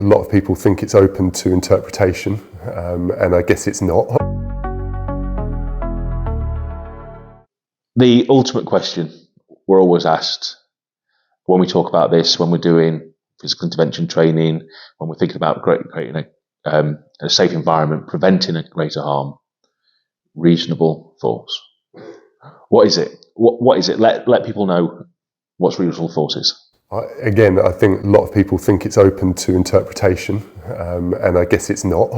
A lot of people think it's open to interpretation, and I guess it's not. The ultimate question we're always asked when we talk about this, when we're doing physical intervention training, when we're thinking about creating a safe environment, preventing a greater harm, reasonable force. What is it? What is it? Let people know what reasonable force is. Again, I think a lot of people think it's open to interpretation, and I guess it's not.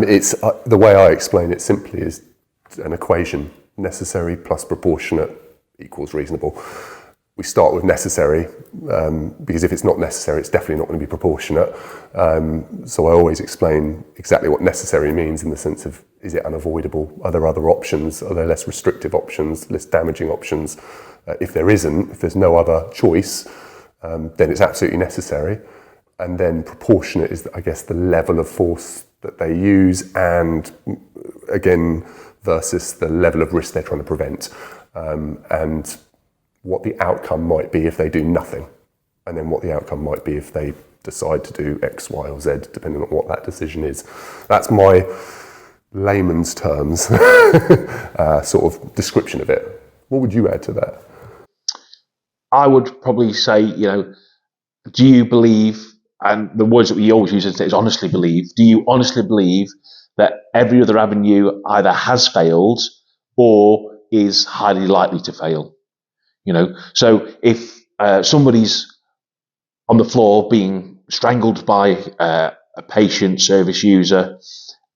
It's the way I explain it simply is an equation: necessary plus proportionate equals reasonable. We start with necessary because if it's not necessary, it's definitely not going to be proportionate. So I always explain exactly what necessary means in the sense of: is it unavoidable? Are there other options? Are there less restrictive options, less damaging options? If there isn't, if there's no other choice, then it's absolutely necessary. And then proportionate is, I guess, the level of force that they use, and again, versus the level of risk they're trying to prevent, and what the outcome might be if they do nothing, and then what the outcome might be if they decide to do X, Y, or Z, depending on what that decision is. That's my layman's terms sort of description of it. What would you add to that? I would probably say, do you believe, and the words that we always use is honestly believe, do you honestly believe that every other avenue either has failed or is highly likely to fail? So if somebody's on the floor being strangled by a patient, service user,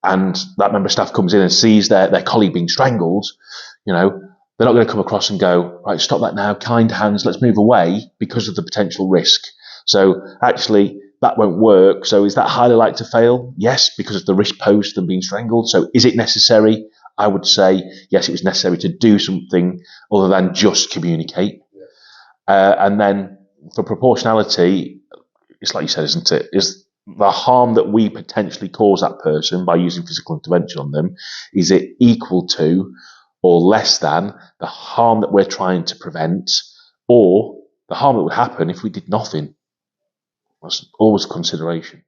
and that member of staff comes in and sees their colleague being strangled, they're not going to come across and go, right, stop that now, kind hands, let's move away because of the potential risk. So actually, that won't work. So is that highly likely to fail? Yes, because of the risk posed to them being strangled. So is it necessary? I would say, yes, it was necessary to do something other than just communicate. And then for proportionality, it's like you said, isn't it? Is the harm that we potentially cause that person by using physical intervention on them, is it equal to or less than the harm that we're trying to prevent, or the harm that would happen if we did nothing? That's always a consideration.